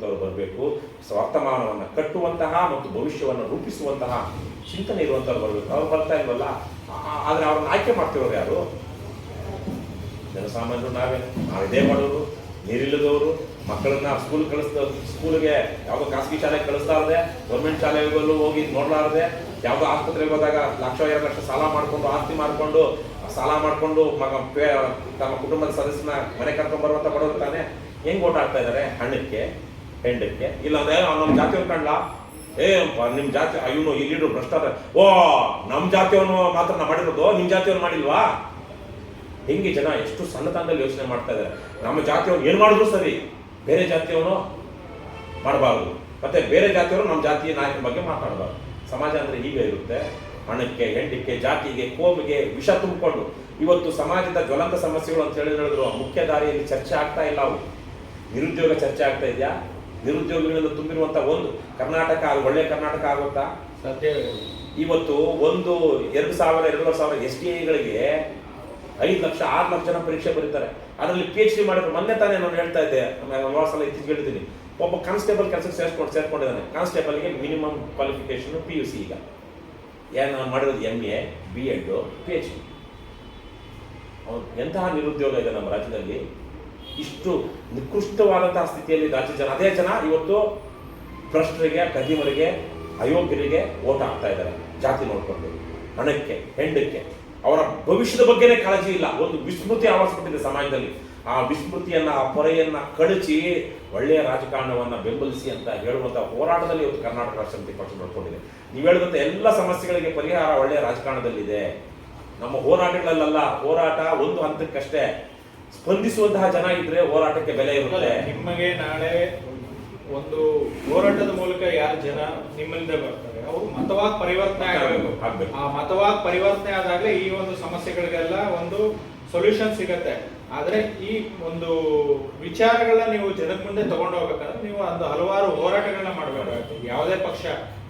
ಬರಬೇಕು. ವರ್ತಮಾನವನ್ನು ಕಟ್ಟುವಂತಹ ಮತ್ತು ಭವಿಷ್ಯವನ್ನು ರೂಪಿಸುವಂತಹ ಚಿಂತನೆ ಇರುವಂಥವ್ರು ಬರಬೇಕು. ಅವ್ರು ಬರ್ತಾ ಇಲ್ವಲ್ಲ. ಆದರೆ ಅವ್ರನ್ನ ಆಯ್ಕೆ ಮಾಡ್ತಿರೋರು ಯಾರು? ಜನಸಾಮಾನ್ಯರು ನಾವಿದೇ ಮಾಡೋರು, ನೀರಿಲ್ಲದವರು, ಮಕ್ಕಳನ್ನ ಸ್ಕೂಲ್ಗೆ ಯಾವುದೋ ಖಾಸಗಿ ಶಾಲೆಗೆ ಕಳಿಸ್ಲಾರದೆ, ಗೌರ್ಮೆಂಟ್ ಶಾಲೆಗಳಲ್ಲೂ ಹೋಗಿ ನೋಡಲಾರದೆ, ಯಾವುದೋ ಆಸ್ಪತ್ರೆಗೆ ಹೋದಾಗ 1,00,000 2 ಲಕ್ಷ ಸಾಲ ಮಾಡಿಕೊಂಡು, ಆಸ್ತಿ ಮಾಡಿಕೊಂಡು, ಸಾಲ ಮಾಡಿಕೊಂಡು ತಮ್ಮ ಕುಟುಂಬದ ಸದಸ್ಯನ ಮನೆ ಕರ್ಕೊಂಡು ಬರುವಂತ ಬಡವರು ತಾನೆ ಹೆಂಗ್ ಓಟ್ ಆಗ್ತಾ ಇದ್ದಾರೆ? ಹಣ್ಣಕ್ಕೆ, ಹೆಂಡಕ್ಕೆ. ಇಲ್ಲಾಂದ್ರೆ ನಮ್ಮ ಜಾತಿಯವ್ರು ಕಂಡ್ಲ, ನಿಮ್ ಜಾತಿ ಇವನು ಈ ಲೀಡರ್ ಭ್ರಷ್ಟಾಚಾರ, ಓ ನಮ್ಮ ಜಾತಿಯವನು ಮಾತ್ರ ನಾ ಮಾಡಿರೋದು, ನಿಮ್ ಜಾತಿಯವ್ರು ಮಾಡಿಲ್ವಾ? ಹಿಂಗೆ ಜನ ಎಷ್ಟು ಸಣ್ಣತನದಲ್ಲಿ ಯೋಚನೆ ಮಾಡ್ತಾ ಇದ್ದಾರೆ. ನಮ್ಮ ಜಾತಿಯವ್ರು ಏನ್ ಮಾಡಿದ್ರು ಸರಿ, ಬೇರೆ ಜಾತಿಯವನು ಮಾಡಬಾರ್ದು, ಮತ್ತೆ ಬೇರೆ ಜಾತಿಯವರು ನಮ್ಮ ಜಾತಿಯ ನಾಯಕನ ಬಗ್ಗೆ ಮಾತಾಡಬಾರ್ದು. ಸಮಾಜ ಅಂದ್ರೆ ಹೀಗೆ ಇರುತ್ತೆ. ಹಣಕ್ಕೆ, ಹೆಂಡಕ್ಕೆ, ಜಾತಿಗೆ, ಕೋಮಿಗೆ ವಿಷ ತುಂಬಿಕೊಂಡು ಇವತ್ತು ಸಮಾಜದ ಜ್ವಲಂತ ಸಮಸ್ಯೆಗಳು ಅಂತ ಹೇಳಿದ್ರು ಮುಖ್ಯ ದಾರಿಯಲ್ಲಿ ಚರ್ಚೆ ಆಗ್ತಾ ಇಲ್ಲ. ಅವು ನಿರುದ್ಯೋಗ ಚರ್ಚೆ ಆಗ್ತಾ ಇದೆಯಾ? ನಿರುದ್ಯೋಗಿಗಳಿಂದ ತುಂಬಿರುವಂತ ಒಂದು ಕರ್ನಾಟಕ, ಅದು ಒಳ್ಳೆ ಕರ್ನಾಟಕ ಆಗುತ್ತಾ? ಸಾಧ್ಯ. ಇವತ್ತು 2,000 STIಗಳಿಗೆ 5 ಲಕ್ಷ 6 ಲಕ್ಷ ಜನ ಪರೀಕ್ಷೆ ಬರೀತಾರೆ. ಅದರಲ್ಲಿ PhD ಮಾಡಿದ್ರು. ಮೊನ್ನೆ ತಾನೇ ನಾನು ಹೇಳ್ತಾ ಇದ್ದೆ, ಸಲ ಇತ್ತೀಚೆಗೆ ಹೇಳಿದ್ದೀನಿ, ಒಬ್ಬ ಕಾನ್ಸ್ಟೇಬಲ್ ಕೆಲಸಕ್ಕೆ ಸೇರ್ಕೊಂಡಿದ್ದಾನೆ. ಕಾನ್ಸ್ಟೇಬಲ್ಗೆ ಮಿನಿಮಮ್ ಕ್ವಾಲಿಫಿಕೇಶನ್ PUC. ಈಗ ಏನು ಮಾಡಿರೋದು MA, B.Ed, PhD. ಎಂತಹ ನಿರುದ್ಯೋಗ ಇದೆ ನಮ್ಮ ರಾಜ್ಯದಲ್ಲಿ. ಇಷ್ಟು ನಿಕೃಷ್ಟವಾದಂತಹ ಸ್ಥಿತಿಯಲ್ಲಿ ರಾಜ್ಯ ಜನ, ಅದೇ ಜನ ಇವತ್ತು ಭ್ರಷ್ಟರಿಗೆ, ಕದಿಮರಿಗೆ, ಅಯೋಗ್ಯರಿಗೆ ಓಟ್ ಹಾಕ್ತಾ ಇದ್ದಾರೆ. ಜಾತಿ ನೋಡ್ಕೊಂಡು, ಹಣಕ್ಕೆ, ಹೆಂಡಕ್ಕೆ, ಅವರ ಭವಿಷ್ಯದ ಬಗ್ಗೆನೇ ಕಾಳಜಿ ಇಲ್ಲ. ಒಂದು ವಿಸ್ಮೃತಿ ಆವರಿಸ್ಬಿಟ್ಟಿದೆ ಸಮಾಜದಲ್ಲಿ. ಆ ವಿಸ್ಮೃತಿಯನ್ನ, ಆ ಪೊರೆಯನ್ನ ಕಳಚಿ ಒಳ್ಳೆಯ ರಾಜಕಾರಣವನ್ನ ಬೆಂಬಲಿಸಿ ಅಂತ ಹೇಳುವಂತಹ ಹೋರಾಟದಲ್ಲಿ ಇವತ್ತು ಕರ್ನಾಟಕ ರಾಷ್ಟ್ರ ಸಮಿತಿ ಪಕ್ಷ ನಡ್ಕೊಂಡಿದೆ. ನೀವು ಹೇಳಿದಂತ ಎಲ್ಲ ಸಮಸ್ಯೆಗಳಿಗೆ ಪರಿಹಾರ ಒಳ್ಳೆಯ ರಾಜಕಾರಣದಲ್ಲಿದೆ. ನಮ್ಮ ಹೋರಾಟಗಳಲ್ಲ. ಹೋರಾಟ ಒಂದು ಹಂತಕ್ಕಷ್ಟೇ. ಸ್ಪಂದಿಸುವಂತಹ ಜನ ಇದ್ರೆ ಹೋರಾಟಕ್ಕೆ ಬೆಲೆ ಇರುತ್ತೆ. ನಿಮಗೆ ನಾಳೆ ಒಂದು ಹೋರಾಟದ ಮೂಲಕ ಯಾರು ಜನ ನಿಮ್ಮಿಂದ ಬರ್ತಾರೆ, ಅವರು ಮತವಾಗಿ ಪರಿವರ್ತನೆ ಆಗಬೇಕು. ಆ ಮತವಾಗಿ ಪರಿವರ್ತನೆ ಆದಾಗಲೇ ಈ ಒಂದು ಸಮಸ್ಯೆಗಳಿಗೆಲ್ಲ ಒಂದು ಸೊಲ್ಯೂಷನ್ ಸಿಗತ್ತೆ. ಆದ್ರೆ ಈ ಒಂದು ವಿಚಾರಗಳನ್ನ ನೀವು ಜನದ ಮುಂದೆ ತಗೊಂಡು ಹೋಗ್ಬೇಕಂದ್ರೆ ನೀವು ಒಂದು ಹಲವಾರು ಹೋರಾಟಗಳನ್ನ ಮಾಡಬೇಕಾಗುತ್ತೆ. ಯಾವುದೇ ಪಕ್ಷ,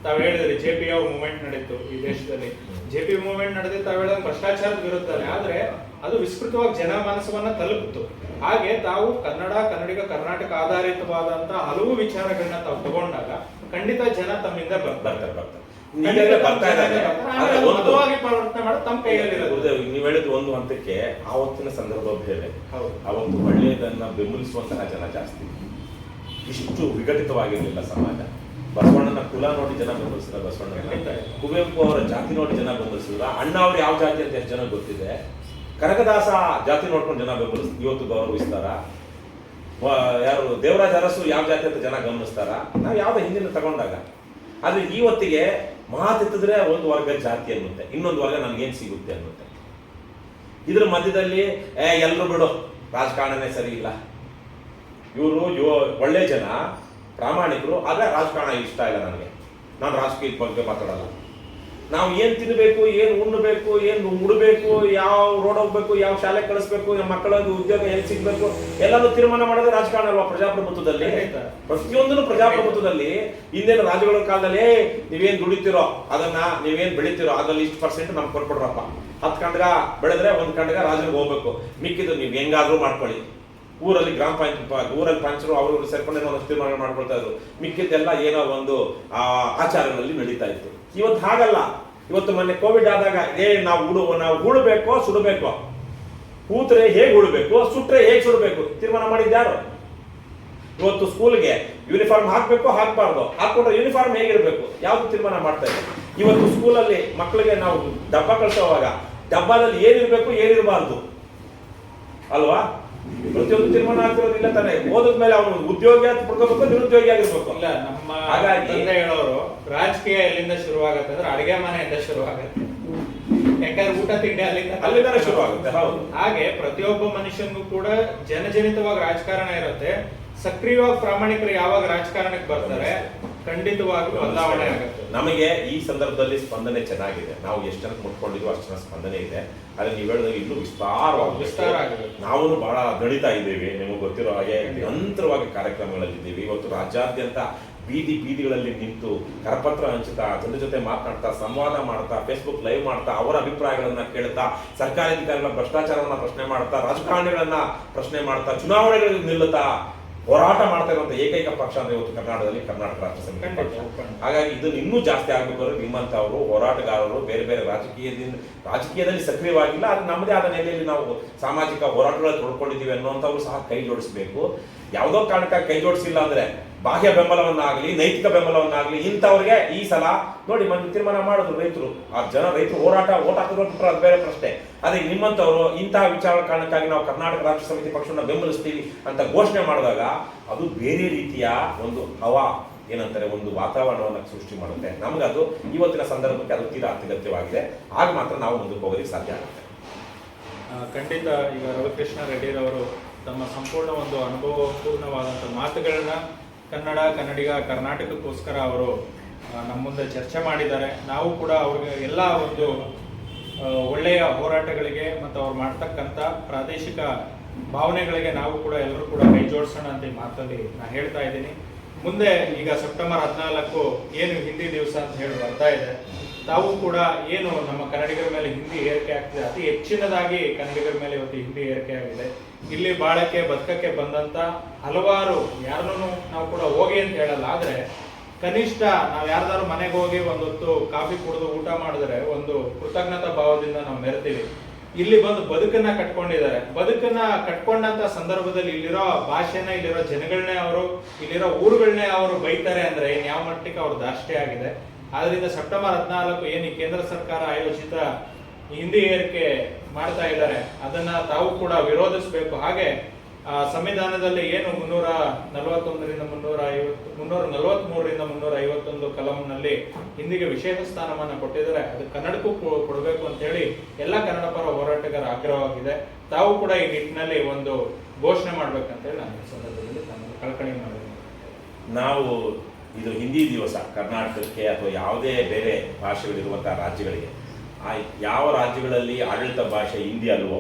ತಾವು ಹೇಳಿದ್ರಿ JPO ಮೂವ್ಮೆಂಟ್ ನಡೀತು ಈ ದೇಶದಲ್ಲಿ. JP ಮೂವ್ಮೆಂಟ್ ನಡೆದಿ ತಾವು ಹೇಳಿದ ಭ್ರಷ್ಟಾಚಾರದ ವಿರುದ್ಧ, ಆದ್ರೆ ಅದು ವಿಸ್ತೃತವಾಗಿ ಜನ ಮನಸ್ಸನ್ನ ತಲುಪಿತು. ಹಾಗೆ ತಾವು ಕನ್ನಡಿಗ, ಕರ್ನಾಟಕ ಆಧಾರಿತವಾದಂತಹ ಹಲವು ವಿಚಾರಗಳನ್ನ ತಾವು ತಗೊಂಡಾಗ ಖಂಡಿತ ಜನ ತಮ್ಮಿಂದ ಬರ್ತಾರೆ. ಪರಿವರ್ತನೆ ಮಾಡೋದು ತಮ್ಮ ಕೈಯಲ್ಲಿ. ನೀವು ಹೇಳಿದ್ರು ಒಂದು ಹಂತಕ್ಕೆ. ಆವತ್ತಿನ ಸಂದರ್ಭ ಬೇರೆ. ಅವತ್ತು ಒಳ್ಳೆಯದನ್ನ ಬೆಂಬಲಿಸುವಂತಹ ಜನ ಜಾಸ್ತಿ. ಇಷ್ಟು ವಿಘಟಿತವಾಗಿರಲಿಲ್ಲ ಸಮಾಜ. ಬಸವಣ್ಣನ ಕುಲ ನೋಡಿ ಜನ ಬೆಂಬಲಿಸಿದ ಬಸವಣ್ಣ, ಕುವೆಂಪು ಅವರ ಜಾತಿ ನೋಡಿ ಜನ ಬೆಂಬಲಿಸಿದ್ರ, ಅಣ್ಣ ಅವ್ರು ಯಾವ ಜಾತಿ ಅಂತ ಎಷ್ಟು ಜನ ಗೊತ್ತಿದೆ. ಕನಕದಾಸ ಜಾತಿ ನೋಡ್ಕೊಂಡು ಜನ ಇವತ್ತು ಗೌರವಿಸ್ತಾರ. ಯಾರು ದೇವರಾಜ ಅರಸು ಯಾವ ಜಾತಿ ಅಂತ ಜನ ಗಮನಿಸ್ತಾರ. ನಾವು ಯಾವ್ದು ಹಿಂದಿನ ತಗೊಂಡಾಗ. ಆದ್ರೆ ಇವತ್ತಿಗೆ ಮಾತೆತ್ತಿದ್ರೆ ಒಂದು ವರ್ಗ ಜಾತಿ ಅನ್ನುತ್ತೆ, ಇನ್ನೊಂದು ವರ್ಗ ನನ್ಗೇನ್ ಸಿಗುತ್ತೆ ಅನ್ನುತ್ತೆ. ಇದ್ರ ಮಧ್ಯದಲ್ಲಿ ಎಲ್ರು ಬಿಡು, ರಾಜಕಾರಣನೇ ಸರಿ ಇಲ್ಲ, ಇವರು ಒಳ್ಳೆ ಜನ, ಪ್ರಾಮಾಣಿಕರು, ಆದ್ರೆ ರಾಜಕಾರಣ ಇಷ್ಟ ಇಲ್ಲ ನನಗೆ, ನಾನು ರಾಜಕೀಯದ ಬಗ್ಗೆ ಮಾತಾಡಲ್ಲ. ನಾವು ಏನ್ ತಿನ್ಬೇಕು, ಏನ್ ಉಣ್ಣಬೇಕು, ಏನ್ ಉಡಬೇಕು, ಯಾವ ರೋಡ್ ಹೋಗ್ಬೇಕು, ಯಾವ ಶಾಲೆ ಕಳಿಸ್ಬೇಕು, ನಮ್ಮ ಮಕ್ಕಳಿಗೆ ಉದ್ಯೋಗ ಏನ್ ಸಿಗ್ಬೇಕು, ಎಲ್ಲಾನು ತೀರ್ಮಾನ ಮಾಡೋದು ರಾಜಕಾರಣ ಅಲ್ವಾ? ಪ್ರಜಾಪ್ರಭುತ್ವದಲ್ಲಿ ಪ್ರತಿಯೊಂದನ್ನು ಪ್ರಜಾಪ್ರಭುತ್ವದಲ್ಲಿ ಹಿಂದಿನ ರಾಜ್ಯಗಳ ಕಾಲದಲ್ಲಿ ನೀವೇನ್ ದುಡಿತೀರೋ ಅದನ್ನ, ನೀವೇನ್ ಬೆಳಿತೀರೋ ಅದ್ರಲ್ಲಿ ಇಷ್ಟು % ನಮ್ಗೆ ಕೊಟ್ಬಿಡ್ರಪ್ಪ. 10 ಕಂಡ್ಗ ಬೆಳೆದ್ರೆ 1 ಕಂಡ್ಗ ರಾಜ್ಯಕ್ಕೆ ಹೋಗ್ಬೇಕು, ಮಿಕ್ಕಿದ್ದು ನೀವ್ ಹೆಂಗಾದ್ರೂ ಮಾಡ್ಕೊಳ್ಳಿ. ಊರಲ್ಲಿ ಗ್ರಾಮ ಪಂಚಾಯತ್, ಊರಲ್ಲಿ ಪಂಚರು ಅವರು ಸೇರ್ಕೊಂಡು ಒಂದಷ್ಟು ತೀರ್ಮಾನ ಮಾಡ್ಕೊಳ್ತಾ ಇದ್ರು. ಮಿಕ್ಕಿದ್ದೆಲ್ಲ ಏನೋ ಒಂದು ಆಚಾರಗಳಲ್ಲಿ ನಡೀತಾ ಇತ್ತು. ಇವತ್ತು ಹಾಗಲ್ಲ. ಇವತ್ತು ಮೊನ್ನೆ ಕೋವಿಡ್ ಆದಾಗ ನಾವು ಉಡಬೇಕೋ ಸುಡಬೇಕೋ, ಕೂತ್ರೆ ಹೇಗೆ ಉಡಬೇಕು, ಸುಟ್ರೆ ಹೇಗೆ ಸುಡಬೇಕು ತೀರ್ಮಾನ ಮಾಡಿದ್ಯಾರು? ಇವತ್ತು ಸ್ಕೂಲ್ಗೆ ಯೂನಿಫಾರ್ಮ್ ಹಾಕ್ಬೇಕು, ಹಾಕ್ಬಾರ್ದು, ಹಾಕೊಂಡ್ರೆ ಯೂನಿಫಾರ್ಮ್ ಹೇಗಿರ್ಬೇಕು, ಯಾವ್ದು ತೀರ್ಮಾನ ಮಾಡ್ತಾ ಇದೆ. ಇವತ್ತು ಸ್ಕೂಲಲ್ಲಿ ಮಕ್ಕಳಿಗೆ ನಾವು ಡಬ್ಬ ಕಳಿಸೋವಾಗ ಡಬ್ಬದಲ್ಲಿ ಏನಿರ್ಬೇಕು, ಏನಿರಬಾರ್ದು ಅಲ್ವಾ? ಪ್ರತಿಯೊಂದು ತೀರ್ಮಾನ ಆಗ್ತಿರೋದಿಲ್ಲ ತಾನೆ. ಓದಿದ್ಮೇಲೆ ಅವನು ಉದ್ಯೋಗಿ ಪಡ್ಕೋಬೇಕು, ನಿರುದ್ಯೋಗಿ ಆಗಿರ್ಬೇಕು. ಇಲ್ಲ, ನಮ್ಮ ಹಾಗಾಗಿ ಹೇಳೋರು ರಾಜಕೀಯ ಎಲ್ಲಿಂದ ಶುರುವಾಗತ್ತೆ ಅಂದ್ರೆ ಅಡಿಗೆ ಮನೆಯಿಂದ ಶುರುವಾಗತ್ತೆ. ಯಾಕಂದ್ರೆ ಊಟ ತಿಂಡಿ ಅಲ್ಲಿಂದ ಶುರುವಾಗುತ್ತೆ. ಹೌದು. ಹಾಗೆ ಪ್ರತಿಯೊಬ್ಬ ಮನುಷ್ಯನಿಗೂ ಕೂಡ ಜನಜನಿತವಾಗಿ ರಾಜಕಾರಣ ಇರುತ್ತೆ. ಸಕ್ರಿಯವಾಗಿ ಪ್ರಾಮಾಣಿಕರು ಯಾವಾಗ ರಾಜಕಾರಣಕ್ಕೆ ಬರ್ತಾರೆ ಖಂಡಿತವಾಗಿ ಬದಲಾವಣೆ ಆಗುತ್ತೆ. ನಮಗೆ ಈ ಸಂದರ್ಭದಲ್ಲಿ ಸ್ಪಂದನೆ ಚೆನ್ನಾಗಿದೆ. ನಾವು ಎಷ್ಟು ಜನಕ್ಕೆ ಮುಟ್ಕೊಂಡಿದ್ವಿ ಅಷ್ಟು ಜನ ಸ್ಪಂದನೆ ಇದೆ. ಆದ್ರೆ ನೀವು ಹೇಳಿದಾಗ ಇನ್ನೂ ವಿಸ್ತಾರ ಆಗಿದೆ. ನಾವು ಬಹಳ ದಣಿತಾ ಇದ್ದೀವಿ. ನಿಮಗೆ ಗೊತ್ತಿರೋ ಹಾಗೆ ನಿರಂತರವಾಗಿ ಕಾರ್ಯಕ್ರಮಗಳಲ್ಲಿದ್ದೀವಿ. ಇವತ್ತು ರಾಜ್ಯಾದ್ಯಂತ ಬೀದಿಗಳಲ್ಲಿ ನಿಂತು ಕರಪತ್ರ ಹಂಚುತ್ತಾ, ಜನರ ಜೊತೆ ಮಾತನಾಡ್ತಾ, ಸಂವಾದ ಮಾಡ್ತಾ, ಫೇಸ್ಬುಕ್ ಲೈವ್ ಮಾಡ್ತಾ, ಅವರ ಅಭಿಪ್ರಾಯಗಳನ್ನ ಕೇಳ್ತಾ, ಸರ್ಕಾರಿ ಅಧಿಕಾರಿಗಳ ಭ್ರಷ್ಟಾಚಾರವನ್ನ ಪ್ರಶ್ನೆ ಮಾಡ್ತಾ, ರಾಜಕಾರಣಿಗಳನ್ನ ಪ್ರಶ್ನೆ ಮಾಡ್ತಾ, ಚುನಾವಣೆಗಳಿಗೆ ನಿಲ್ಲುತ್ತಾ ಹೋರಾಟ ಮಾಡ್ತಾ ಇರುವಂತ ಏಕೈಕ ಪಕ್ಷ ಅಂದ್ರೆ ಇವತ್ತು ಕರ್ನಾಟಕದಲ್ಲಿ ಕರ್ನಾಟಕ ರಾಷ್ಟ್ರ ಸಮಿತಿ ಪಕ್ಷ. ಹಾಗಾಗಿ ಇದನ್ನು ಇನ್ನೂ ಜಾಸ್ತಿ ಆಗ್ಬೇಕಾದ್ರೆ ನಿಮ್ಮಂತವರು ಹೋರಾಟಗಾರರು ಬೇರೆ ಬೇರೆ ರಾಜಕೀಯದಲ್ಲಿ ಸಕ್ರಿಯವಾಗಿಲ್ಲ, ಅದು ನಮ್ಮದೇ ಆದ ನೆಲೆಯಲ್ಲಿ ನಾವು ಸಾಮಾಜಿಕ ಹೋರಾಟಗಳಲ್ಲಿ ತೊಡ್ಕೊಂಡಿದ್ದೀವಿ ಅನ್ನೋಂಥವ್ರು ಸಹ ಕೈ ಜೋಡಿಸಬೇಕು. ಯಾವುದೋ ಕಾರಣಕ್ಕಾಗಿ ಕೈ ಜೋಡಿಸಿಲ್ಲ ಅಂದ್ರೆ ಬಾಹ್ಯ ಬೆಂಬಲವನ್ನಾಗಲಿ ನೈತಿಕ ಬೆಂಬಲವನ್ನಾಗಲಿ ಇಂಥವ್ರಿಗೆ ಈ ಸಲ ನೋಡಿ ಮೊನ್ನೆ ತೀರ್ಮಾನ ಮಾಡಿದ್ರು ರೈತರು, ಆ ರೈತರು ಓಟ್ ಹಾಕಿದ್ರು ಬಿಟ್ಟರೆ ಅದು ಬೇರೆ ಪ್ರಶ್ನೆ. ಅದೇ ನಿಮ್ಮಂಥವ್ರು ಇಂತಹ ವಿಚಾರ ಕಾರಣಕ್ಕಾಗಿ ನಾವು ಕರ್ನಾಟಕ ರಾಷ್ಟ್ರ ಸಮಿತಿ ಪಕ್ಷವನ್ನು ಬೆಂಬಲಿಸ್ತೀವಿ ಅಂತ ಘೋಷಣೆ ಮಾಡಿದಾಗ ಅದು ಬೇರೆ ರೀತಿಯ ಒಂದು ಏನಂತಾರೆ ಒಂದು ವಾತಾವರಣವನ್ನು ಸೃಷ್ಟಿ ಮಾಡುತ್ತೆ. ನಮಗದು ಇವತ್ತಿನ ಸಂದರ್ಭಕ್ಕೆ ಅದು ತೀರಾ ಅತ್ಯಗತ್ಯವಾಗಿದೆ. ಆಗ ಮಾತ್ರ ನಾವು ಮುಂದಕ್ಕೆ ಹೋಗೋದಕ್ಕೆ ಸಾಧ್ಯ ಆಗುತ್ತೆ. ಖಂಡಿತ. ಈಗ ರವಿಕೃಷ್ಣ ರೆಡ್ಡಿರವರು ತಮ್ಮ ಸಂಪೂರ್ಣ ಒಂದು ಅನುಭವಪೂರ್ಣವಾದಂಥ ಮಾತುಗಳನ್ನ ಕನ್ನಡಿಗ ಕರ್ನಾಟಕಕ್ಕೋಸ್ಕರ ಅವರು ನಮ್ಮ ಮುಂದೆ ಚರ್ಚೆ ಮಾಡಿದ್ದಾರೆ. ನಾವು ಕೂಡ ಅವ್ರಿಗೆ ಎಲ್ಲ ಒಂದು ಒಳ್ಳೆಯ ಹೋರಾಟಗಳಿಗೆ ಮತ್ತು ಅವ್ರು ಮಾಡ್ತಕ್ಕಂಥ ಪ್ರಾದೇಶಿಕ ಭಾವನೆಗಳಿಗೆ ನಾವು ಕೂಡ ಎಲ್ಲರೂ ಕೂಡ ಕೈ ಜೋಡಿಸೋಣ ಅಂತ ಈ ಮಾತಲ್ಲಿ ನಾನು ಹೇಳ್ತಾ ಇದ್ದೀನಿ. ಮುಂದೆ ಈಗ ಸೆಪ್ಟೆಂಬರ್ 14 ಏನು ಹಿಂದಿ ದಿವಸ ಅಂತ ಹೇಳಿ ಬರ್ತಾ ಇದೆ, ತಾವು ಕೂಡ ಏನು ನಮ್ಮ ಕನ್ನಡಿಗರ ಮೇಲೆ ಹಿಂದಿ ಏರಿಕೆ ಆಗ್ತಿದೆ, ಅತಿ ಹೆಚ್ಚಿನದಾಗಿ ಕನ್ನಡಿಗರ ಮೇಲೆ ಇವತ್ತು ಹಿಂದಿ ಏರಿಕೆ ಆಗಿದೆ. ಇಲ್ಲಿ ಬಾಳಕ್ಕೆ ಬದುಕಕ್ಕೆ ಬಂದಂತ ಹಲವಾರು ಯಾರನ್ನೂ ನಾವು ಕೂಡ ಹೋಗಿ ಅಂತ ಹೇಳಲ್ಲ, ಆದ್ರೆ ಕನಿಷ್ಠ ನಾವು ಯಾರ್ದಾರು ಮನೆಗೆ ಹೋಗಿ ಒಂದೊತ್ತು ಕಾಫಿ ಕುಡಿದು ಊಟ ಮಾಡಿದ್ರೆ ಒಂದು ಕೃತಜ್ಞತಾ ಭಾವದಿಂದ ನಾವು ಮೆರೆತೀವಿ. ಇಲ್ಲಿ ಬಂದು ಬದುಕನ್ನ ಕಟ್ಕೊಂಡಿದ್ದಾರೆ. ಬದುಕನ್ನ ಕಟ್ಕೊಂಡಂತ ಸಂದರ್ಭದಲ್ಲಿ ಇಲ್ಲಿರೋ ಭಾಷೆನ, ಇಲ್ಲಿರೋ ಜನಗಳನ್ನೇ ಅವರು, ಇಲ್ಲಿರೋ ಊರುಗಳನ್ನೇ ಅವರು ಬೈತಾರೆ ಅಂದ್ರೆ ಯಾವ ಮಟ್ಟಕ್ಕೆ ಅವ್ರ ದಾಷ್ಟ್ಯ ಆಗಿದೆ. ಆದ್ರಿಂದ ಸೆಪ್ಟೆಂಬರ್ 14 ಏನು ಕೇಂದ್ರ ಸರ್ಕಾರ ಆಯೋಜಿತ ಹಿಂದಿ ಏರಿಕೆ ಮಾಡ್ತಾ ಇದ್ದಾರೆ ಅದನ್ನ ತಾವು ಕೂಡ ವಿರೋಧಿಸಬೇಕು. ಹಾಗೆ ಸಂವಿಧಾನದಲ್ಲಿ ಏನು 341ರಿಂದ 343ರಿಂದ 351 ಕಲಂನಲ್ಲಿ ಹಿಂದಿಗೆ ವಿಶೇಷ ಸ್ಥಾನಮಾನ ಕೊಟ್ಟಿದ್ದಾರೆ, ಅದು ಕನ್ನಡಕ್ಕೂ ಕೊಡಬೇಕು ಅಂತ ಹೇಳಿ ಎಲ್ಲ ಕನ್ನಡ ಪರ ಹೋರಾಟಗಾರ ಆಗ್ರಹವಾಗಿದೆ. ತಾವು ಕೂಡ ಈ ನಿಟ್ಟಿನಲ್ಲಿ ಒಂದು ಘೋಷಣೆ ಮಾಡ್ಬೇಕಂತ ಹೇಳಿ ನಾನು ಈ ಸಂದರ್ಭದಲ್ಲಿ ಕಳಕಳಿ ಮಾಡಿದ್ದೀನಿ. ನಾವು ಇದು ಹಿಂದಿ ದಿವಸ ಕರ್ನಾಟಕಕ್ಕೆ ಅಥವಾ ಯಾವುದೇ ಬೇರೆ ಭಾಷೆಗಳಿರುವಂತಹ ರಾಜ್ಯಗಳಿಗೆ, ಯಾವ ರಾಜ್ಯಗಳಲ್ಲಿ ಆಡಳಿತ ಭಾಷೆ ಹಿಂದಿ ಅಲ್ವೋ,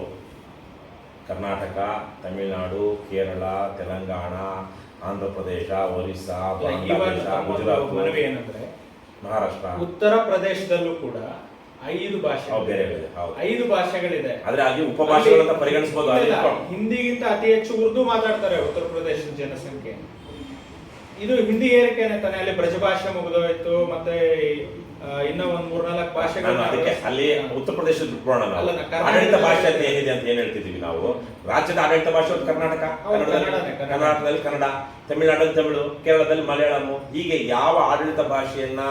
ಕರ್ನಾಟಕ, ತಮಿಳುನಾಡು, ಕೇರಳ, ತೆಲಂಗಾಣ, ಆಂಧ್ರ ಪ್ರದೇಶ, ಒರಿಸ್ಸಾ, ಬಾಂಗ್ಲಾದೇಶ, ಗುಜರಾತ್, ಮಹಾರಾಷ್ಟ್ರ, ಉತ್ತರ ಪ್ರದೇಶದಲ್ಲೂ ಕೂಡ 5 ಭಾಷೆ ಬೇರೆ 5 ಭಾಷೆಗಳಿದೆ. ಆದ್ರೆ ಅಲ್ಲಿ ಉಪಭಾಷೆಗಳಂತ ಪರಿಗಣಿಸಬಹುದು. ಹಿಂದಿಗಿಂತ ಅತಿ ಹೆಚ್ಚು ಉರ್ದು ಮಾತಾಡ್ತಾರೆ ಉತ್ತರ ಪ್ರದೇಶದ ಜನಸಂಖ್ಯೆ. ಇದು ಹಿಂದಿ ಏರಿಕೆನೆ ತಾನೆ. ಅಲ್ಲಿ ಬ್ರಜಭಾಷೆ ಮುಗಿದೋಯ್ತು, ಮತ್ತೆ ಇನ್ನೂ ಒಂದ್ 3-4 ಭಾಷೆಗಳು. ಅದಕ್ಕೆ ಅಲ್ಲಿ ಉತ್ತರ ಪ್ರದೇಶದ ಬಿಟ್ಬಿಡೋಣ. ಆಡಳಿತ ಭಾಷೆ ಅಂತ ಏನಿದೆ ಅಂತ ಏನ್ ಹೇಳ್ತಿದೀವಿ ನಾವು, ರಾಜ್ಯದ ಆಡಳಿತ ಭಾಷೆ ಕರ್ನಾಟಕ, ಕರ್ನಾಟಕದಲ್ಲಿ ಕನ್ನಡ, ತಮಿಳುನಾಡಲ್ಲಿ ತಮಿಳು, ಕೇರಳದಲ್ಲಿ ಮಲಯಾಳಂ. ಹೀಗೆ ಯಾವ ಆಡಳಿತ ಭಾಷೆಯನ್ನ